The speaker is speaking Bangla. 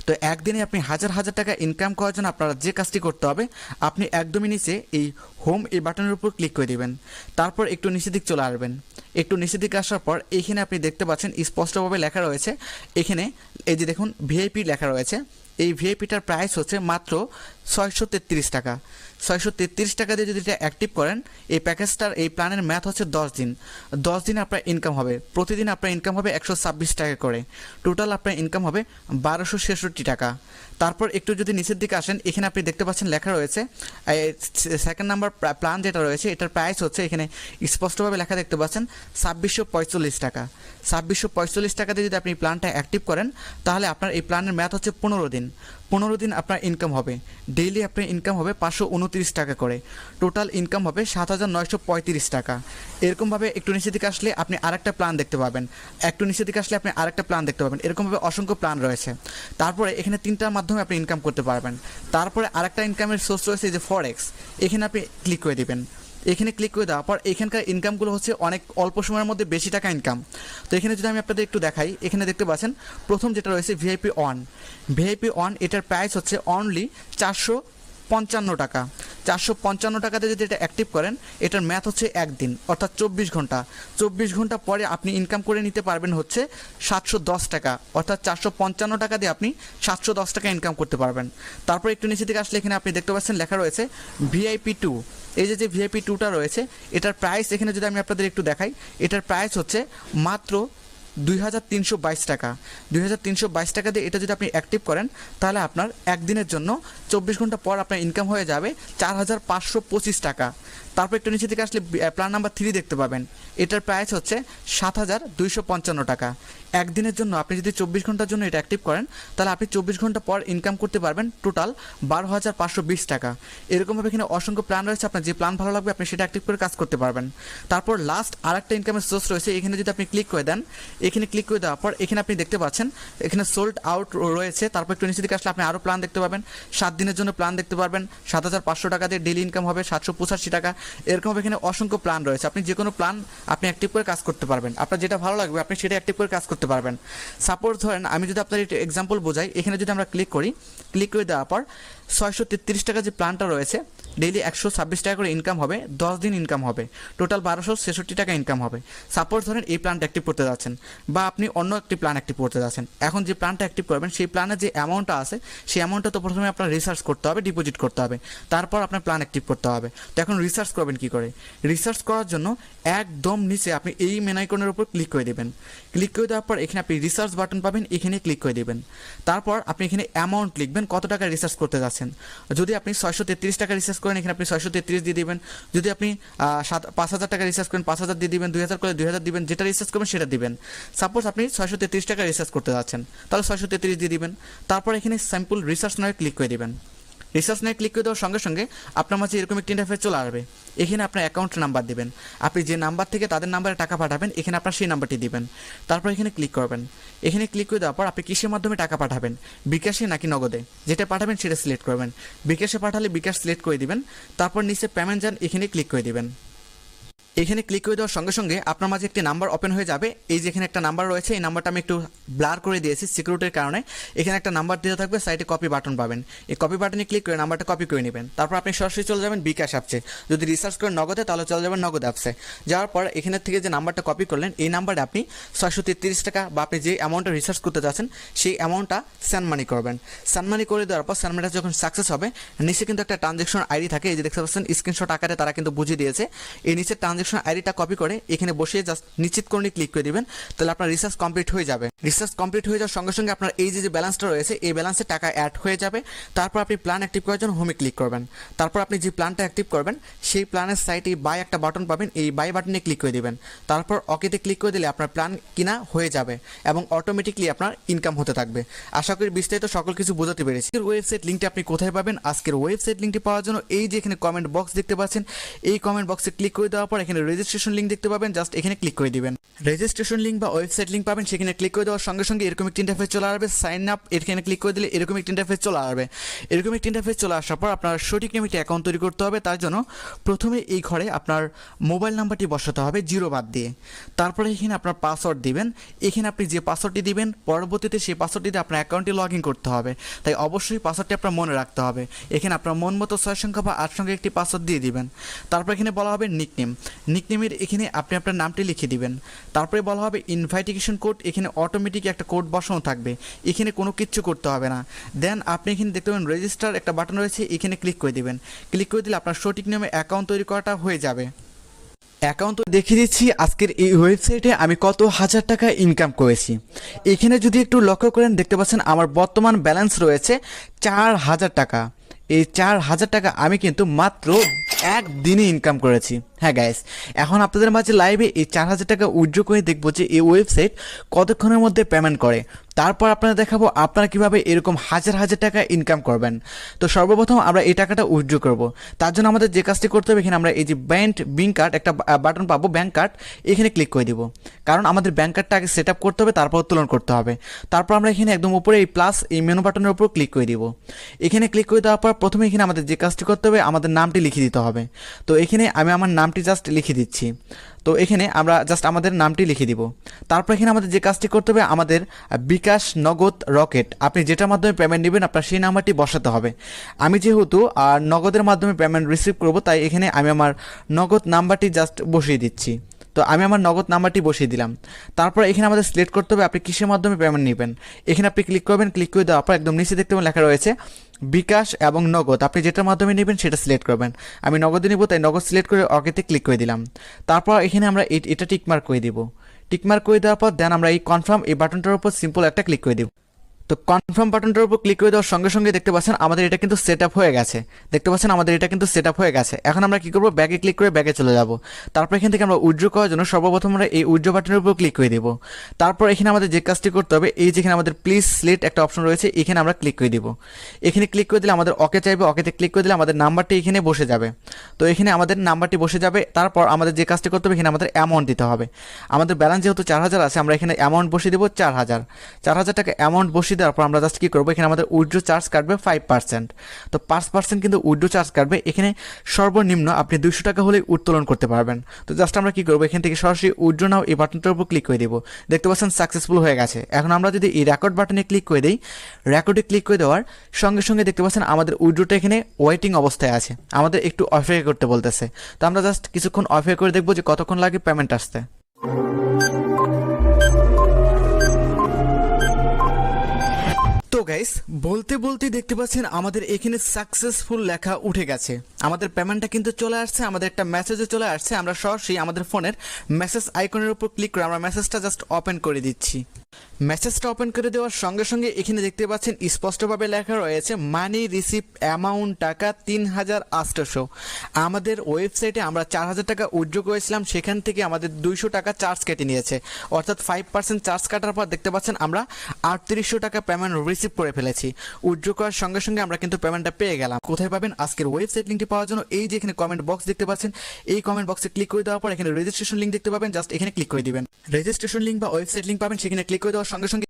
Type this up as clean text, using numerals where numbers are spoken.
তো একদিনে আপনি হাজার হাজার টাকা ইনকাম করার জন্য আপনারা যে কাজটি করতে হবে, আপনি একদমই নিচে এই হোম এই বাটনের উপর ক্লিক করে দেবেন। তারপর একটু নিচের দিক চলে আসবেন। একটু নিচের দিকে আসার পর এখানে আপনি দেখতে পাচ্ছেন স্পষ্টভাবে লেখা রয়েছে, এখানে এই যে দেখুন ভিআইপি লেখা রয়েছে। এই ভিআইপিটার প্রাইস হচ্ছে মাত্র 633 টাকা। 633 টাকা দিয়ে যদি এটা অ্যাক্টিভ করেন, এই প্যাকেজটার এই প্ল্যানের ম্যাথ হচ্ছে 10 দিন। 10 দিন আপনার ইনকাম হবে, প্রতিদিন আপনার ইনকাম হবে 126 টাকা করে। টোটাল আপনার ইনকাম হবে 1266 টাকা। তারপর একটু যদি নিচের দিকে আসেন, এখানে আপনি দেখতে পাচ্ছেন লেখা রয়েছে সেকেন্ড নাম্বার প্ল্যান যেটা রয়েছে এটার প্রাইস হচ্ছে, এখানে স্পষ্টভাবে লেখা দেখতে পাচ্ছেন 2645 টাকা। 2645 টাকা দিয়ে যদি আপনি প্ল্যানটা অ্যাক্টিভ করেন, তাহলে আপনার এই প্ল্যানের ম্যাথ হচ্ছে 15 দিন। 15 দিন আপনার ইনকাম হবে, ডেইলি আপনার ইনকাম হবে 529 টাকা করে। টোটাল ইনকাম হবে 7935 টাকা। এরকমভাবে একটু নিচের দিকে আসলে আপনি আরেকটা প্ল্যান দেখতে পাবেন, একটু নিচের দিকে আসলে আপনি আরেকটা প্ল্যান দেখতে পাবেন। এরকমভাবে অসংখ্য প্ল্যান রয়েছে। তারপরে এখানে তিনটার মাধ্যমে আপনি ইনকাম করতে পারবেন। তারপরে আরেকটা ইনকামের সোর্স রয়েছে যে ফরেক্স, এখানে আপনি ক্লিক করে দিবেন। এখানে ক্লিক করে দেওয়ার পর এখানকার ইনকামগুলো হচ্ছে অনেক অল্প সময়ের মধ্যে বেশি টাকা ইনকাম। তো এখানে যদি আমি আপনাদের একটু দেখাই, এখানে দেখতে পাচ্ছেন প্রথম যেটা রয়েছে ভিআইপি ওয়ান। ভিআইপি ওয়ান এটার প্রাইস হচ্ছে অনলি 455 টাকা। 455 টাকাতে যদি এটা অ্যাক্টিভ করেন, এটার ম্যাথ হচ্ছে একদিন, অর্থাৎ 24 ঘন্টা। 24 ঘন্টা পরে আপনি ইনকাম করে নিতে পারবেন হচ্ছে 710 টাকা, অর্থাৎ 455 টাকা দিয়ে আপনি 710 টাকা ইনকাম করতে পারবেন। তারপর একটু নিচে দিকে আসলে এখানে আপনি দেখতে পাচ্ছেন লেখা রয়েছে ভিআইপি টু। এই যে ভিআইপি টুটা রয়েছে, এটার প্রাইস এখানে যদি আমি আপনাদের একটু দেখাই, এটার প্রাইস হচ্ছে মাত্র 2322 টাকা। 2322 টাকা দিয়ে এটা যদি আপনি অ্যাক্টিভ করেন, তাহলে আপনার একদিনের জন্য 24 ঘন্টা পর আপনার ইনকাম হয়ে যাবে 4525 টাকা। তারপর একটু নিচে থেকে আসলে প্ল্যান নাম্বার 3 দেখতে পাবেন, এটার প্রাইস হচ্ছে 7255 টাকা। একদিনের জন্য আপনি যদি 24 ঘন্টার জন্য এটা অ্যাক্টিভ করেন, তাহলে আপনি 24 ঘন্টা পর ইনকাম করতে পারবেন টোটাল 12520 টাকা। এরকমভাবে এখানে অসংখ্য প্ল্যান রয়েছে, আপনার যে প্ল্যান ভালো লাগবে আপনি সেটা অ্যাক্টিভ করে কাজ করতে পারবেন। তারপর লাস্ট আরেকটা ইনকামের সোর্স রয়েছে, এখানে যদি আপনি ক্লিক করে দেন, এখানে ক্লিক করে দেওয়ার পর এখানে আপনি দেখতে পাচ্ছেন এখানে সোল্ড আউট রয়েছে। তারপর একটু নিচে দিকে আসলে আপনি আরও প্ল্যান দেখতে পাবেন। 7 দিনের জন্য প্ল্যান দেখতে পারবেন, 7500 টাকা দিয়ে ডেইলি ইনকাম হবে 785 টাকা। এরকমভাবে এখানে অসংখ্য প্ল্যান রয়েছে, আপনি যে কোনো প্ল্যান আপনি অ্যাক্টিভ করে কাজ করতে পারবেন। আপনার যেটা ভালো লাগবে আপনি সেটা অ্যাক্টিভ করে কাজ করতে পারবেন। সাপোজ ধরেন আমি যদি আপনার একটা এক্সাম্পল বোঝাই, এখানে যদি আমরা ক্লিক করি, ক্লিক করে দেওয়ার পর 633 টাকা যে প্ল্যানটা রয়েছে, ডেইলি 126 টাকা করে ইনকাম হবে, 10 দিন ইনকাম হবে, টোটাল 1266 টাকা ইনকাম হবে। সাপোজ ধরেন এই প্ল্যানটা অ্যাক্টিভ করতে যাচ্ছেন, বা আপনি অন্য একটি প্ল্যান অ্যাক্টিভ করতে যাচ্ছেন। এখন যে প্ল্যানটা অ্যাক্টিভ করবেন, সেই প্ল্যানের যে অ্যামাউন্টটা আছে, সেই অ্যামাউন্টটা তো প্রথমে আপনার রিসার্চ করতে হবে, ডিপোজিট করতে হবে, তারপর আপনার প্ল্যান অ্যাক্টিভ করতে হবে। তো এখন রিসার্চ করবেন কী করে? রিসার্চ করার জন্য একদম নিচে আপনি এই মেন আইকনের উপর ক্লিক করে দেবেন। ক্লিক করে দেওয়ার পর এখানে আপনি রিসার্চ বাটন পাবেন, এখানে ক্লিক করে দেবেন। তারপর আপনি এখানে অ্যামাউন্ট লিখবেন, কত টাকা রিসার্চ করতে যাচ্ছেন। যদি আপনি 633 টাকা রিসার্চ করেন, এখানে আপনি 633 দিয়ে দিবেন। যদি আপনি 5000 টাকা রিসার্চ করেন, 5000 দিয়ে দিবেন। 2000 করে 2000 দিবেন, যেটা রিসার্চ করবেন সেটা দিবেন। সাপোজ আপনি 633 টাকা রিসার্চ করতে যাচ্ছেন, তাহলে 633 দিয়ে দিবেন। তারপর এখানে স্যাম্পল রিসার্চ নয় ক্লিক করে দিবেন। রিসার্চ নিয়ে ক্লিক করে দেওয়ার সঙ্গে সঙ্গে আপনার মাঝে এরকম একটি ইন্টারফেস চলে আসবে। এখানে আপনার অ্যাকাউন্ট নাম্বার দিবেন, আপনি যে নাম্বার থেকে তাদের নাম্বারে টাকা পাঠাবেন, এখানে আপনার সেই নাম্বারটি দিবেন। তারপর এখানে ক্লিক করবেন। এখানে ক্লিক করে দেওয়ার পর আপনি কিসের মাধ্যমে টাকা পাঠাবেন, বিকাশে নাকি নগদে, যেটা পাঠাবেন সেটা সিলেক্ট করবেন। বিকাশে পাঠালে বিকাশ সিলেক্ট করে দিবেন। তারপর নিচে পেমেন্ট যান, এখানে ক্লিক করে দিবেন। এখানে ক্লিক করে দেওয়ার সঙ্গে সঙ্গে আপনার মাঝে একটি নাম্বার ওপেন হয়ে যাবে। এই যে এখানে একটা নাম্বার রয়েছে, এই নাম্বারটা আমি একটু ব্লার করে দিয়েছি সিকিউরিটির কারণে। এখানে একটা নাম্বার দেওয়া থাকবে, সাইডে কপি বাটন পাবেন। এই কপি বাটনে ক্লিক করে নাম্বারটা কপি করে নেবেন। তারপর আপনি সরাসরি চলে যাবেন বিকাশ অ্যাপসে। যদি রিসার্চ করেন নগদে, তাহলে চলে যাবেন নগদ অ্যাপসে। যাওয়ার পর এখানে থেকে যে নাম্বারটা কপি করলেন, এই নাম্বারে আপনি 633 টাকা বা আপনি যে অ্যামাউন্টটা রিসার্চ করতে যাচ্ছেন সেই অ্যামাউন্টটা সেন্ড মানি করবেন। সেন্ড মানি করে দেওয়ার পর সেন্ড মানিটা যখন সাকসেস হবে, নিচে কিন্তু একটা ট্রানজ্যাকশন আইডি থাকে, এই যে দেখতে পাচ্ছেন স্ক্রিনশট আকারে তারা কিন্তু বুঝিয়ে দিয়েছে। এই নিচে ট্রানজ্যাকশন আইডিটা কপি করে এখানে বসিয়ে জাস্ট নিশ্চিত করে ক্লিক করে দিবেন, তাহলে আপনার রিসার্চ কমপ্লিট হয়ে যাবে। রিসার্চ কমপ্লিট হয়ে যাওয়ার সঙ্গে সঙ্গে আপনার এই যে ব্যালেন্সটা রয়েছে, এই ব্যালেন্সে টাকা অ্যাড হয়ে যাবে। তারপর আপনি প্ল্যান অ্যাক্টিভ করার জন্য হোমে ক্লিক করবেন। তারপর আপনি যে প্ল্যানটা অ্যাক্টিভ করবেন, সেই প্ল্যানের সাইটে বাই একটা বাটন পাবেন, এই বাই বাটনে ক্লিক করে দিবেন। তারপর ওকেতে ক্লিক করে দিলে আপনার প্ল্যান কিনা হয়ে যাবে এবং অটোমেটিকলি আপনার ইনকাম হতে থাকবে। আশা করি বিস্তারিত সকল কিছু বোঝাতে পেরেছি। ওয়েবসাইট লিঙ্কটি আপনি কোথায় পাবেন? আজকের ওয়েবসাইট লিঙ্কটি পাওয়ার জন্য এই যে এখানে কমেন্ট বক্স দেখতে পাচ্ছেন, এই কমেন্ট বক্সে ক্লিক করে দেওয়ার পর এখানে এখানে রেজিস্ট্রেশন লিঙ্ক দেখতে পাবেন, জাস্ট এখানে ক্লিক করে দিবেন। রেজিস্ট্রেশন লিঙ্ক বা ওয়েবসাইট লিঙ্ক পাবেন, সেখানে ক্লিক করে দেওয়ার সঙ্গে সঙ্গে এরকম একটি ইন্টারফেস চলে আসবে। সাইন আপ এখানে ক্লিক করে দিলে এরকম একটি ইন্টারফেস চলে আসবে। এরকম একটি ইন্টারফেস চলে আসার পর আপনার সঠিক নিয়মে একটি অ্যাকাউন্ট তৈরি করতে হবে। তার জন্য প্রথমে এই ঘরে আপনার মোবাইল নাম্বারটি বসাতে হবে 0 বাদ দিয়ে। তারপরে এখানে আপনার পাসওয়ার্ড দিবেন। এখানে আপনি যে পাসওয়ার্ডটি দিবেন পরবর্তীতে সেই পাসওয়ার্ডটি দিয়ে আপনার অ্যাকাউন্টে লগ ইন করতে হবে। তাই অবশ্যই পাসওয়ার্ডটি আপনার মনে রাখতে হবে। এখানে আপনার মন মতো 6 সংখ্যা বা 8 সংখ্যা একটি পাসওয়ার্ড দিয়ে দিবেন। তারপর এখানে বলা হবে নিকনেম। নিকনেমের এখানে আপনি আপনার নামটি লিখে দিবেন। তারপরে বলা হবে ইনভাইটেশন কোড। এখানে অটোমেটিক একটা কোড বসানো থাকবে, এখানে কোনো কিচ্ছু করতে হবে না। দেন আপনি এখানে দেখতে পাবেন রেজিস্টার একটা বাটন রয়েছে, এখানে ক্লিক করে দিবেন। ক্লিক করে দিলে আপনার সঠিক নিয়মে অ্যাকাউন্ট তৈরি করাটা হয়ে যাবে। অ্যাকাউন্ট তো দেখিয়ে দিচ্ছি আজকের এই ওয়েবসাইটে আমি কত হাজার টাকা ইনকাম করেছি। এখানে যদি একটু লক্ষ্য করেন দেখতে পাচ্ছেন আমার বর্তমান ব্যালেন্স রয়েছে 4000 টাকা। এই 4000 টাকা আমি কিন্তু মাত্র একদিনে ইনকাম করেছি। হ্যাঁ গাইস, এখন আপনাদের মাঝে লাইভে এই 4000 টাকা উইথড্র করে দেখবো যে এই ওয়েবসাইট কতক্ষণের মধ্যে পেমেন্ট করে। তারপর আপনারা দেখাবো আপনারা কিভাবে এরকম হাজার হাজার টাকা ইনকাম করবেন। তো সর্বপ্রথম আমরা এই টাকাটা উইথড্র করব। তার জন্য আমাদের যে কাজটি করতে হবে, এখানে আমরা এই যে ব্যাংক কার্ড একটা বাটন পাবো, ব্যাংক কার্ড, এখানে ক্লিক করে দিব। কারণ আমাদের ব্যাংক কার্ডটা আগে সেট আপ করতে হবে, তারপর উত্তোলন করতে হবে। তারপর আমরা এখানে একদম উপরে এই প্লাস এই মেনু বাটনের উপর ক্লিক করে দিব। এখানে ক্লিক করে দেওয়ার পর প্রথমে এখানে আমাদের যে কাজটি করতে হবে, আমাদের নামটি লিখে দিতে হবে। তো এখানে আমি আমার নামটি জাস্ট লিখে দিচ্ছি। তো এখানে আমরা জাস্ট আমাদের নামটি লিখে দিব। তারপর এখানে আমাদের যে কাজটি করতে হবে, আমাদের বিকাশ, নগদ, রকেট, আপনি যেটার মাধ্যমে পেমেন্ট নেবেন আপনার সেই নাম্বারটি বসাতে হবে। আমি যেহেতু নগদের মাধ্যমে পেমেন্ট রিসিভ করব, তাই এখানে আমি আমার নগদ নাম্বারটি জাস্ট বসিয়ে দিচ্ছি। তো আমি আমার নগদ নাম্বারটি বসিয়ে দিলাম। তারপর এখানে আমাদের সিলেক্ট করতে হবে আপনি কিসের মাধ্যমে পেমেন্ট নেবেন। এখানে আপনি ক্লিক করবেন। ক্লিক করে দেওয়ার পর একদম নিচে দেখতে পাবেন লেখা রয়েছে বিকাশ এবং নগদ, আপনি যেটার মাধ্যমে নেবেন সেটা সিলেক্ট করবেন। আমি নগদে নেব, তাই নগদ সিলেক্ট করে ওকেতে ক্লিক করে দিলাম। তারপর এখানে আমরা এটা টিকমার্ক করে দিব। টিকমার্ক করে দেওয়ার পর দেন আমরা এই কনফার্ম এই বাটনটার উপর সিম্পল একটা ক্লিক করে দিব। তো কনফার্ম বাটনটার উপর ক্লিক করে দেওয়ার সঙ্গে সঙ্গে দেখতে পাচ্ছেন আমাদের এটা কিন্তু সেট আপ হয়ে গেছে। এখন আমরা কি করবো, ব্যাগে ক্লিক করে ব্যাগে চলে যাব। তারপর এখান থেকে আমরা উইথড্র করার জন্য সর্বপ্রথম আমরা এই উইথড্র বাটনের উপর ক্লিক করে দিব। তারপর এখানে আমাদের যে কাজটি করতে হবে, এই যেখানে আমাদের প্লিজ সিলেক্ট একটা অপশন রয়েছে, এখানে আমরা ক্লিক করে দিব। এখানে ক্লিক করে দিলে আমাদের ওকে চাইবে, ওকেতে ক্লিক করে দিলে আমাদের নাম্বারটি এখানে বসে যাবে। তো এখানে আমাদের নাম্বারটি বসে যাবে। তারপর আমাদের যে কাজটি করতে হবে, এখানে আমাদের অ্যামাউন্ট দিতে হবে। আমাদের ব্যালেন্স যেহেতু 4000 আছে, আমরা এখানে অ্যামাউন্ট বসিয়ে দেবো 4000 টাকা অ্যামাউন্ট বসিয়ে দেওয়ার পর আমরা জাস্ট কি করবো, এখানে আমাদের উইথড্র চার্জ কাটবে 5%। তো 5% কিন্তু উইথড্র চার্জ কাটবে। এখানে সর্বনিম্ন আপনি 200 টাকা হলেই উত্তোলন করতে পারবেন। তো জাস্ট আমরা কি করবো, এখান থেকে সরাসরি উইথড্র নাও এই বাটনটার উপর ক্লিক করে দিব। দেখতে পাচ্ছেন সাকসেসফুল হয়ে গেছে। এখন আমরা যদি এই রেকর্ড বাটনে ক্লিক করে দিই, রেকর্ডে ক্লিক করে দেওয়ার সঙ্গে সঙ্গে দেখতে পাচ্ছেন আমাদের উইথড্রটা এখানে ওয়েটিং অবস্থায় আছে, আমাদের একটু অপেক্ষা করতে বলতেছে। তো আমরা জাস্ট কিছুক্ষণ অপেক্ষা করে দেখবো যে কতক্ষণ লাগে পেমেন্ট আসতে। তো গাইস, বলতে বলতে দেখতে পাচ্ছেন আমাদের এখানে সাকসেসফুল লেখা উঠে গেছে। আমাদের পেমেন্টটা কিন্তু চলে আসছে, আমাদের একটা মেসেজও চলে আসছে। আমরা সরাসরি আমাদের ফোনের মেসেজ আইকনের উপর ক্লিক করে আমরা মেসেজটা জাস্ট ওপেন করে দিচ্ছি। মেসেজটা ওপেন করে দেওয়ার সঙ্গে সঙ্গে এখানে দেখতে পাচ্ছেন স্পষ্টভাবে লেখা রয়েছে মানি রিসিভ অ্যামাউন্ট টাকা 3800। আমাদের ওয়েবসাইটে আমরা 4000 টাকা উইথড্র করেছিলাম, সেখান থেকে আমাদের 200 টাকা চার্জ কেটে নিয়েছে। অর্থাৎ 5% চার্জ কাটার পর দেখতে পাচ্ছেন আমরা 3800 টাকা পেমেন্ট রিসিভ করে ফেলেছি। উইথড্র করার সঙ্গে সঙ্গে আমরা কিন্তু পেমেন্টটা পেয়ে গেলাম। কোথায় পাবেন আজকের ওয়েবসাইট লিঙ্কটি পাওয়ার জন্য, এই যে এখানে কমেন্ট বক্স দেখতে পাচ্ছেন, এই কমেন্ট বক্সে ক্লিক করে দেওয়ার পর এখানে রেজিস্ট্রেশন লিঙ্ক দেখতে পাবেন, জাস্ট এখানে ক্লিক করে দিবেন। রেজিস্ট্রেশন লিঙ্ক বা ওয়েবসাইট লিঙ্ক পাবেন, সেখানে ক্লিক করে দেওয়ার সঙ্গে সঙ্গে